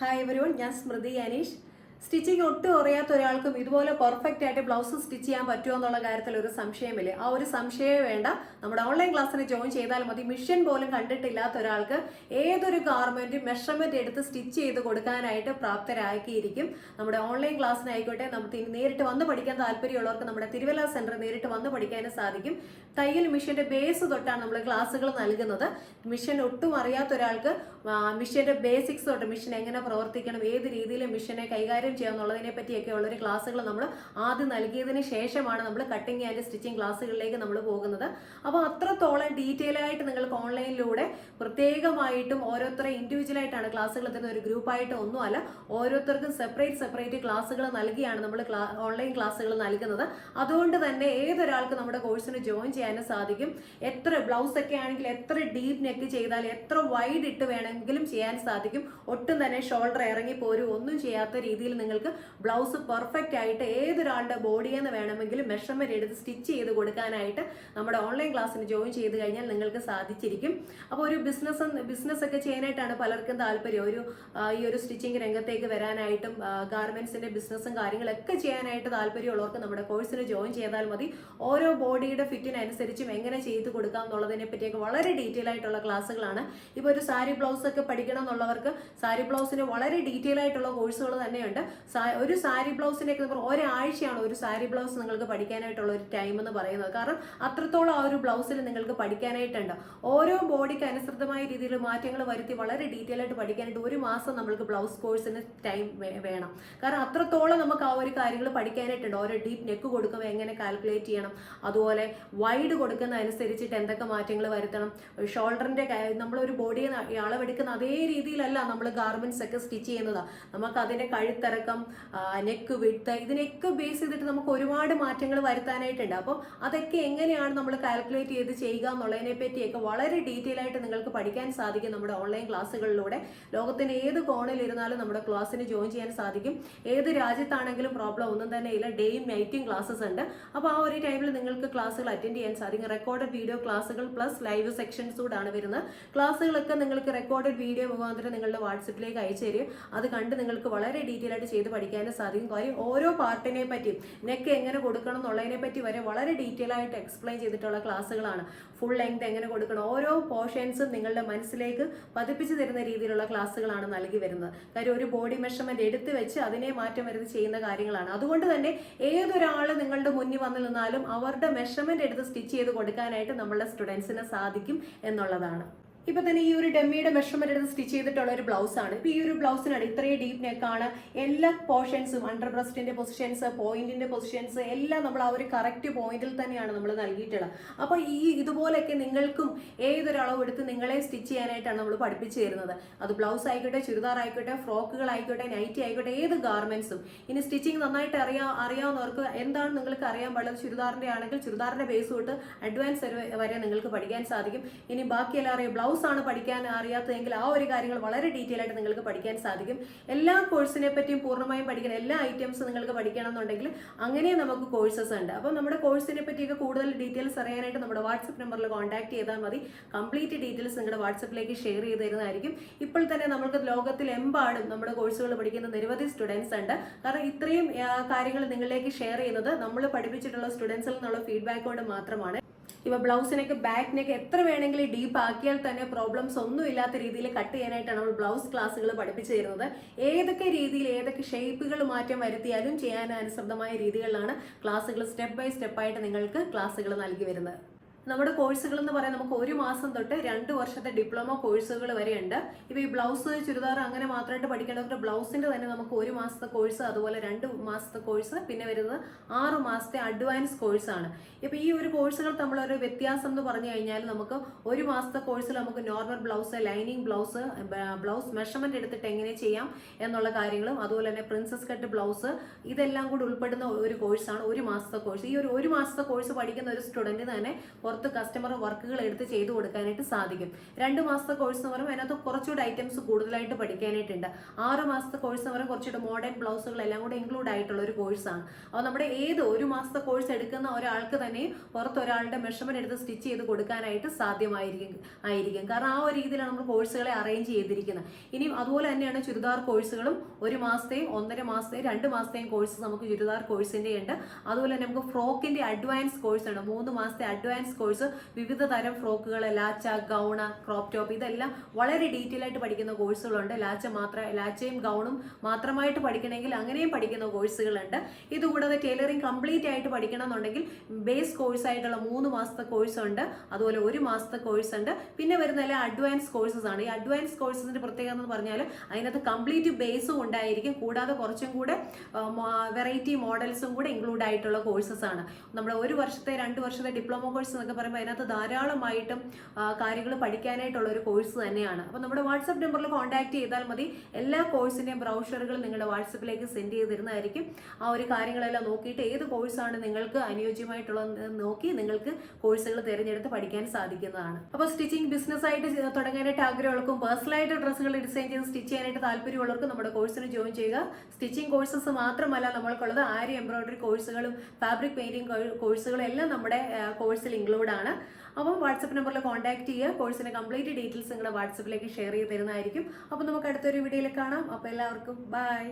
Hi everyone, ഞാൻ സ്മൃതി Aneesh. Stitching ഒട്ടും അറിയാത്ത ഒരാൾക്കും ഇതുപോലെ പെർഫെക്റ്റ് ആയിട്ട് ബ്ലൗസ് സ്റ്റിച്ച് ചെയ്യാൻ പറ്റുമോ എന്നുള്ള കാര്യത്തിൽ ഒരു സംശയമില്ല. ആ ഒരു സംശയമേ വേണ്ട. നമ്മുടെ ഓൺലൈൻ ക്ലാസ്സിന് ജോയിൻ ചെയ്താൽ മതി. മിഷൻ പോലും കണ്ടിട്ടില്ലാത്ത ഒരാൾക്ക് ഏതൊരു ഗാർമെന്റ് മെഷർമെന്റ് എടുത്ത് സ്റ്റിച്ച് ചെയ്ത് കൊടുക്കാനായിട്ട് പ്രാപ്തരാക്കിയിരിക്കും. നമ്മുടെ ഓൺലൈൻ ക്ലാസ്സിനായിക്കോട്ടെ, നമുക്ക് നേരിട്ട് വന്ന് പഠിക്കാൻ താല്പര്യമുള്ളവർക്ക് നമ്മുടെ തിരുവല്ല സെന്റർ നേരിട്ട് വന്ന് പഠിക്കാനും സാധിക്കും. തയ്യൽ മിഷന്റെ ബേസ് തൊട്ടാണ് നമ്മൾ ക്ലാസ്സുകൾ നൽകുന്നത്. മിഷൻ ഒട്ടും അറിയാത്ത ഒരാൾക്ക് മിഷന്റെ ബേസിക്സ് തൊട്ട് മിഷൻ എങ്ങനെ പ്രവർത്തിക്കണം, ഏത് രീതിയിൽ മിഷനെ കൈകാര്യം ചെയ്യാന്നുള്ളതിനെ പറ്റിയൊക്കെ ഉള്ളൊരു ക്ലാസ്സുകൾ നമ്മൾ ആദ്യം നൽകിയതിന് ശേഷമാണ് നമ്മൾ കട്ടിങ് ആൻഡ് സ്റ്റിച്ചിങ് ക്ലാസ്സുകളിലേക്ക് നമ്മൾ പോകുന്നത്. അപ്പോൾ അത്രത്തോളം ഡീറ്റെയിൽ ആയിട്ട് നിങ്ങൾക്ക് ഓൺലൈനിലൂടെ പ്രത്യേകമായിട്ടും ഓരോരുത്തരെ ഇൻഡിവിജ്വൽ ആയിട്ടാണ് ക്ലാസ്സുകൾ തരുന്ന, ഒരു ഗ്രൂപ്പായിട്ട് ഒന്നുമല്ല. ഓരോരുത്തർക്കും സെപ്പറേറ്റ് ക്ലാസ്സുകൾ നൽകിയാണ് നമ്മൾ ഓൺലൈൻ ക്ലാസ്സുകൾ നൽകുന്നത്. അതുകൊണ്ട് തന്നെ ഏതൊരാൾക്കും നമ്മുടെ കോഴ്സിന് ജോയിൻ ചെയ്യാനും സാധിക്കും. എത്ര ബ്ലൗസ് ഒക്കെ ആണെങ്കിൽ എത്ര ഡീപ്പ് നെക്ക് ചെയ്താൽ എത്ര വൈഡ് ഇട്ട് വേണമെങ്കിലും ചെയ്യാൻ സാധിക്കും. ഒട്ടും തന്നെ ഷോൾഡർ ഇറങ്ങിപ്പോരും ഒന്നും ചെയ്യാത്ത രീതിയിൽ നിങ്ങൾക്ക് ബ്ലൗസ് പെർഫെക്റ്റ് ആയിട്ട് ഏതൊരാളുടെ ബോഡിയെന്ന് വേണമെങ്കിലും മെഷർമെന്റ് എടുത്ത് സ്റ്റിച്ച് ചെയ്ത് കൊടുക്കാനായിട്ട് നമ്മുടെ ഓൺലൈൻ ക്ലാസ്സിന് ജോയിൻ ചെയ്ത് കഴിഞ്ഞാൽ നിങ്ങൾക്ക് സാധിച്ചിരിക്കും. അപ്പോൾ ഒരു ബിസിനസ് ഒക്കെ ചെയ്യാനായിട്ടാണ് പലർക്കും താല്പര്യം. ഈ ഒരു സ്റ്റിച്ചിങ് രംഗത്തേക്ക് വരാനായിട്ടും ഗാർമെന്റ്സിന്റെ ബിസിനസ്സും കാര്യങ്ങളൊക്കെ ചെയ്യാനായിട്ട് താല്പര്യമുള്ളവർക്ക് നമ്മുടെ കോഴ്സിന് ജോയിൻ ചെയ്താൽ മതി. ഓരോ ബോഡിയുടെ ഫിറ്റിനനുസരിച്ചും എങ്ങനെ ചെയ്ത് കൊടുക്കാം എന്നുള്ളതിനെ പറ്റിയൊക്കെ വളരെ ഡീറ്റെയിൽ ആയിട്ടുള്ള ക്ലാസ്സുകളാണ്. ഇപ്പോൾ ഒരു സാരി ബ്ലൗസ് ഒക്കെ പഠിക്കണം എന്നുള്ളവർക്ക് സാരി ബ്ലൗസിന് വളരെ ഡീറ്റെയിൽ ആയിട്ടുള്ള കോഴ്സുകൾ തന്നെയുണ്ട്. ഒരു സാരി ബ്ലൗസിനൊക്കെ ഒരാഴ്ചയാണ് ഒരു സാരി ബ്ലൗസ് നിങ്ങൾക്ക് പഠിക്കാനായിട്ടുള്ള ഒരു ടൈം എന്ന് പറയുന്നത്. കാരണം അത്രത്തോളം ആ ഒരു ബ്ലൗസിൽ നിങ്ങൾക്ക് പഠിക്കാനായിട്ടുണ്ട്. ഓരോ ബോഡിക്ക് അനുസൃതമായ രീതിയിൽ മാറ്റങ്ങൾ വരുത്തി വളരെ ഡീറ്റെയിൽ ആയിട്ട് പഠിക്കാനായിട്ട് ഒരു മാസം നമ്മൾക്ക് ബ്ലൗസ് കോഴ്സിന് ടൈം വേണം. കാരണം അത്രത്തോളം നമുക്ക് ആ ഒരു കാര്യങ്ങൾ പഠിക്കാനായിട്ടുണ്ട്. ഓരോ ഡീപ്പ് നെക്ക് കൊടുക്കുമ്പോൾ എങ്ങനെ കാൽക്കുലേറ്റ് ചെയ്യണം, അതുപോലെ വൈഡ് കൊടുക്കുന്ന അനുസരിച്ചിട്ട് എന്തൊക്കെ മാറ്റങ്ങൾ വരുത്തണം, ഷോൾഡറിന്റെ നമ്മളൊരു ബോഡിയെ അളവെടുക്കുന്ന അതേ രീതിയിലല്ല നമ്മൾ ഗാർമെന്റ്സ് ഒക്കെ സ്റ്റിച്ച് ചെയ്യുന്നത്. നമുക്ക് അതിന്റെ കഴുത്തിറക്കം, നെക്ക് വിഡ്ത്ത്, ഇതിനൊക്കെ ബേസ് ചെയ്തിട്ട് നമുക്ക് ഒരുപാട് മാറ്റങ്ങൾ വരുത്താനായിട്ടുണ്ട്. അപ്പം അതൊക്കെ എങ്ങനെയാണ് നമ്മൾ കാൽക്കുലേറ്റ് ചെയ്ത് ചെയ്യുക എന്നുള്ളതിനെ പറ്റിയൊക്കെ വളരെ ഡീറ്റെയിൽ ആയിട്ട് നിങ്ങൾക്ക് പഠിക്കാൻ സാധിക്കും നമ്മുടെ ഓൺലൈൻ ക്ലാസ്സുകളിലൂടെ. ലോകത്തിന്റെ ഏത് കോണിലിരുന്നാലും നമ്മുടെ ക്ലാസ്സിന് ജോയിൻ ചെയ്യാൻ സാധിക്കും. ഏത് രാജ്യത്താണെങ്കിലും പ്രോബ്ലം ഒന്നും തന്നെ ഇല്ല. ഡേയും നൈറ്റും ക്ലാസ്സസ് ഉണ്ട്. അപ്പോൾ ആ ഒരു ടൈമിൽ നിങ്ങൾക്ക് ക്ലാസ്സുകൾ അറ്റൻഡ് ചെയ്യാൻ സാധിക്കും. റെക്കോർഡഡ് വീഡിയോ ക്ലാസ്സുകൾ പ്ലസ് ലൈവ് സെക്ഷൻസ് കൂടാണ് വരുന്നത്. ക്ലാസ്സുകളൊക്കെ നിങ്ങൾക്ക് റെക്കോർഡഡ് വീഡിയോ മുഖാന്തരം നിങ്ങളുടെ വാട്സപ്പിലേക്ക് അയച്ചു തരും. അത് കണ്ട് നിങ്ങൾക്ക് വളരെ ഡീറ്റെയിൽ ആയിട്ട് ചെയ്ത് പഠിക്കാനും സാധിക്കും. കാര്യം ഓരോ പാർട്ടിനെ പറ്റിയും നെക്ക് എങ്ങനെ കൊടുക്കണം എന്നുള്ളതിനെ പറ്റി വരെ വളരെ ഡീറ്റെയിൽ ആയിട്ട് എക്സ്പ്ലെയിൻ ചെയ്തിട്ടുള്ള ക്ലാസ്സുകളാണ്. ഫുൾ ലെങ്ത് എങ്ങനെ കൊടുക്കണം, ഓരോ പോർഷൻസും നിങ്ങളുടെ മനസ്സിലേക്ക് പതിപ്പിച്ച് തരുന്ന രീതിയിലുള്ള ക്ലാസ്സുകളാണ് നൽകി വരുന്നത്. കാര്യം ഒരു ബോഡി മെഷർമെന്റ് എടുത്ത് വെച്ച് അതിനെ മാറ്റം വരുത്തി ചെയ്യുന്ന കാര്യങ്ങളാണ്. അതുകൊണ്ട് തന്നെ ഏതൊരാൾ നിങ്ങളുടെ മുന്നിൽ വന്നു നിന്നാലും അവരുടെ മെഷർമെന്റ് എടുത്ത് സ്റ്റിച്ച് ചെയ്ത് കൊടുക്കാനായിട്ട് നമ്മളുടെ സ്റ്റുഡൻസിന് സാധിക്കും എന്നുള്ളതാണ്. ഇപ്പൊ തന്നെ ഈ ഒരു ഡെമ്മിയുടെ മെഷർമെന്റ് എടുത്ത് സ്റ്റിച്ച് ചെയ്തിട്ടുള്ള ഒരു ബ്ലൗസ് ആണ്. ഇപ്പൊ ഈ ഒരു ബ്ലൗസിനാണ് ഇത്രയും ഡീപ്പ് നെക്കാണ്. എല്ലാ പോർഷൻസും അണ്ടർ ബ്രസ്റ്റിന്റെ പൊസിഷൻസ്, പോയിന്റിന്റെ പൊസിഷൻസ് എല്ലാം നമ്മൾ ആ ഒരു കറക്റ്റ് പോയിന്റിൽ തന്നെയാണ് നമ്മൾ നൽകിയിട്ടുള്ളത്. അപ്പൊ ഇതുപോലെയൊക്കെ നിങ്ങൾക്കും ഏതൊരളവ് എടുത്ത് നിങ്ങളെ സ്റ്റിച്ച് ചെയ്യാനായിട്ടാണ് നമ്മൾ പഠിപ്പിച്ചു തരുന്നത്. അത് ബ്ലൗസ് ആയിക്കോട്ടെ, ചുരിദാർ ആയിക്കോട്ടെ, ഫ്രോക്കുകൾ ആയിക്കോട്ടെ, നൈറ്റി ആയിക്കോട്ടെ, ഏത് ഗാർമെന്റ്സും. ഇനി സ്റ്റിച്ചിങ് നന്നായിട്ട് അറിയാവുന്നവർക്ക് എന്താണ് നിങ്ങൾക്ക് അറിയാൻ പാടുള്ളത്, ചുരിദാറിന്റെ ആണെങ്കിൽ ചുരിദാറിന്റെ ബേസ് തൊട്ട് അഡ്വാൻസ് വരെ നിങ്ങൾക്ക് പഠിക്കാൻ സാധിക്കും. ഇനി ബാക്കിയെല്ലാം അറിയാം, ബ്ലൗസ് ആണ് പഠിക്കാൻ അറിയാത്തതെങ്കിൽ ആ ഒരു കാര്യങ്ങൾ വളരെ ഡീറ്റെയിൽ ആയിട്ട് നിങ്ങൾക്ക് പഠിക്കാൻ സാധിക്കും. എല്ലാ കോഴ്സിനെ പറ്റിയും പൂർണ്ണമായും പഠിക്കണം, എല്ലാ ഐറ്റംസും നിങ്ങൾക്ക് പഠിക്കണം എന്നുണ്ടെങ്കിൽ അങ്ങനെ നമുക്ക് കോഴ്സസ് ഉണ്ട്. അപ്പം നമ്മുടെ കോഴ്സിനെ പറ്റിയൊക്കെ കൂടുതൽ ഡീറ്റെയിൽസ് അറിയാനായിട്ട് നമ്മുടെ വാട്സപ്പ് നമ്പറിൽ കോൺടാക്ട് ചെയ്താൽ മതി. കംപ്ലീറ്റ് ഡീറ്റെയിൽസ് നിങ്ങളുടെ വാട്സപ്പിലേക്ക് ഷെയർ ചെയ്ത് തരുന്നതായിരിക്കും. ഇപ്പോൾ തന്നെ നമുക്ക് ലോകത്തിലെമ്പാടും നമ്മുടെ കോഴ്സുകൾ പഠിക്കുന്ന നിരവധി സ്റ്റുഡൻസ് ഉണ്ട്. കാരണം ഇത്രയും കാര്യങ്ങൾ നിങ്ങളിലേക്ക് ഷെയർ ചെയ്യുന്നത് നമ്മൾ പഠിപ്പിച്ചിട്ടുള്ള സ്റ്റുഡൻസിൽ നിന്നുള്ള ഫീഡ്ബാക്ക് കൊണ്ട് മാത്രമാണ്. ഇപ്പൊ ബ്ലൗസിനൊക്കെ ബാക്കിനൊക്കെ എത്ര വേണമെങ്കിലും ഡീപ്പ് ആക്കിയാൽ തന്നെ പ്രോബ്ലംസ് ഒന്നും ഇല്ലാത്ത രീതിയിൽ കട്ട് ചെയ്യാനായിട്ടാണ് നമ്മൾ ബ്ലൗസ് ക്ലാസ്സുകൾ പഠിപ്പിച്ചു തരുന്നത്. ഏതൊക്കെ രീതിയിൽ ഏതൊക്കെ ഷേപ്പുകൾ മാറ്റം വരുത്തിയാലും ചെയ്യാൻ അനുസൃതമായ രീതികളിലാണ് ക്ലാസ്സുകൾ സ്റ്റെപ്പ് ബൈ സ്റ്റെപ്പായിട്ട് നിങ്ങൾക്ക് ക്ലാസ്സുകൾ നൽകി വരുന്നത്. നമ്മുടെ കോഴ്സുകൾ എന്ന് പറയാൻ നമുക്ക് 1 മാസം തൊട്ട് 2 വർഷത്തെ ഡിപ്ലോമ കോഴ്സുകൾ വരെ ഉണ്ട്. ഇപ്പൊ ഈ ബ്ലൗസ്, ചുരിദാർ അങ്ങനെ മാത്രമായിട്ട് പഠിക്കേണ്ടവർക്ക് ബ്ലൗസിന്റെ തന്നെ നമുക്ക് 1 മാസത്തെ കോഴ്സ്, അതുപോലെ 2 മാസത്തെ കോഴ്സ്, പിന്നെ വരുന്നത് 6 മാസത്തെ അഡ്വാൻസ് കോഴ്സാണ്. ഇപ്പൊ ഈ ഒരു കോഴ്സുകൾ തമ്മിലൊരു വ്യത്യാസം എന്ന് പറഞ്ഞു കഴിഞ്ഞാൽ നമുക്ക് 1 മാസത്തെ കോഴ്സിൽ നമുക്ക് normal blouse, lining blouse, blouse measurement എടുത്തിട്ട് എങ്ങനെ ചെയ്യാം എന്നുള്ള കാര്യങ്ങളും, അതുപോലെ തന്നെ പ്രിൻസസ് കട്ട് ബ്ലൗസ്, ഇതെല്ലാം കൂടി ഉൾപ്പെടുന്ന ഒരു കോഴ്സാണ് 1 മാസത്തെ കോഴ്സ്. ഈ ഒരു മാസത്തെ കോഴ്സ് പഠിക്കുന്ന ഒരു സ്റ്റുഡന്റിന് തന്നെ പുറത്ത് കസ്റ്റമർ വർക്കുകൾ എടുത്ത് ചെയ്തു കൊടുക്കാനായിട്ട് സാധിക്കും. 2 മാസത്തെ കോഴ്സ് എന്ന് പറയുമ്പോൾ അതിനകത്ത് കുറച്ചുകൂടെ ഐറ്റംസ് കൂടുതലായിട്ട് പഠിക്കാനായിട്ടുണ്ട്. 6 മാസത്തെ കോഴ്സ് എന്ന് പറയുമ്പോൾ കുറച്ചുകൂടെ മോഡേൺ ബ്ലൗസുകൾ എല്ലാം കൂടെ ഇൻക്ലൂഡ് ആയിട്ടുള്ള ഒരു കോഴ്സാണ്. അപ്പോൾ നമ്മുടെ ഏത് 1 മാസത്തെ കോഴ്സ് എടുക്കുന്ന ഒരാൾക്ക് തന്നെ പുറത്ത് ഒരാളുടെ മെഷർമെന്റ് എടുത്ത് സ്റ്റിച്ച് ചെയ്ത് കൊടുക്കാനായിട്ട് സാധ്യമായിരിക്കും. കാരണം ആ ഒരു രീതിയിലാണ് നമ്മൾ കോഴ്സുകളെ അറേഞ്ച് ചെയ്തിരിക്കുന്നത്. ഇനിയും അതുപോലെ തന്നെയാണ് ചുരിദാർ കോഴ്സുകളും 1 മാസത്തെയും 1.5 മാസത്തെയും 2 മാസത്തെയും കോഴ്സ് നമുക്ക് ചുരിദാർ കോഴ്സിന്റെ ഉണ്ട്. അതുപോലെ തന്നെ നമുക്ക് ഫ്രോക്കിന്റെ അഡ്വാൻസ് കോഴ്സ് ഉണ്ട്. 3 മാസത്തെ അഡ്വാൻസ് കോഴ്സ് വിവിധ തരം ഫ്രോക്കുകൾ, ലാച്ച, ഗൗണ, ക്രോപ്പ് ടോപ്പ്, ഇതെല്ലാം വളരെ ഡീറ്റെയിൽ ആയിട്ട് പഠിക്കുന്ന കോഴ്സുകളുണ്ട്. ലാച്ചയും ഗൗണും മാത്രമായിട്ട് പഠിക്കണമെങ്കിൽ അങ്ങനെയും പഠിക്കുന്ന കോഴ്സുകളുണ്ട്. ഇതുകൂടാതെ ടൈലറിംഗ് കംപ്ലീറ്റ് ആയിട്ട് പഠിക്കണം എന്നുണ്ടെങ്കിൽ ബേസ് കോഴ്സ് ആയിട്ടുള്ള 3 മാസത്തെ കോഴ്സ് ഉണ്ട്. അതുപോലെ 1 മാസത്തെ കോഴ്സ് ഉണ്ട്. പിന്നെ വരുന്ന അഡ്വാൻസ് കോഴ്സസ് ആണ്. ഈ അഡ്വാൻസ് കോഴ്സസിന്റെ പ്രത്യേകത എന്ന് പറഞ്ഞാൽ അതിനകത്ത് കംപ്ലീറ്റ് ബേസും ഉണ്ടായിരിക്കും. കൂടാതെ കുറച്ചും കൂടെ വെറൈറ്റി മോഡൽസും കൂടെ ഇൻക്ലൂഡ് ആയിട്ടുള്ള കോഴ്സസ് ആണ്. നമ്മുടെ 1 വർഷത്തെ 2 വർഷത്തെ ഡിപ്ലോമ കോഴ്സ് എന്നൊക്കെ പറയുമ്പോൾ അതിനകത്ത് ധാരാളമായിട്ടും കാര്യങ്ങൾ പഠിക്കാനായിട്ടുള്ള ഒരു കോഴ്സ് തന്നെയാണ്. അപ്പോൾ നമ്മുടെ വാട്സ്ആപ്പ് നമ്പറിൽ കോൺടാക്ട് ചെയ്താൽ മതി. എല്ലാ കോഴ്സിന്റെയും ബ്രൗഷറുകൾ നിങ്ങളുടെ വാട്സപ്പിലേക്ക് സെൻഡ് ചെയ്തിരുന്നതായിരിക്കും. ആ ഒരു കാര്യങ്ങളെല്ലാം നോക്കിയിട്ട് ഏത് കോഴ്സാണ് നിങ്ങൾക്ക് അനുയോജ്യമായിട്ടുള്ളത് നോക്കി നിങ്ങൾക്ക് കോഴ്സുകൾ തിരഞ്ഞെടുത്ത് പഠിക്കാൻ സാധിക്കുന്നതാണ്. അപ്പോൾ സ്റ്റിച്ചിങ് ബിസിനസ് ആയിട്ട് തുടങ്ങാനായിട്ട് ആഗ്രഹമുള്ളവർക്കും പേഴ്സണലായിട്ട് ഡ്രസ്സുകൾ ഡിസൈൻ ചെയ്ത് സ്റ്റിച്ച് ചെയ്യാനായിട്ട് താല്പര്യമുള്ളവർക്കും നമ്മുടെ കോഴ്സിന് ജോയിൻ ചെയ്യുക. സ്റ്റിച്ചിങ് കോഴ്സസ് മാത്രമല്ല നമ്മൾക്കുള്ളത്, ആരി എംബ്രോയിഡറി കോഴ്സുകളും ഫാബ്രിക് പെയിന്റിംഗ് കോഴ്സുകളും എല്ലാം നമ്മുടെ കോഴ്സിൽ ഇൻക്ലൂഡ് ആണ്. അപ്പോൾ വാട്സപ്പ് നമ്പറിൽ കോൺടാക്ട് ചെയ്യുക. കോഴ്സിന്റെ കംപ്ലീറ്റ് ഡീറ്റെയിൽസ് നിങ്ങളുടെ വാട്സപ്പിലേക്ക് ഷെയർ ചെയ്ത് തരുന്നതായിരിക്കും. അപ്പോൾ നമുക്ക് അടുത്തൊരു വീഡിയോയിൽ കാണാം. അപ്പോൾ എല്ലാവർക്കും ബൈ.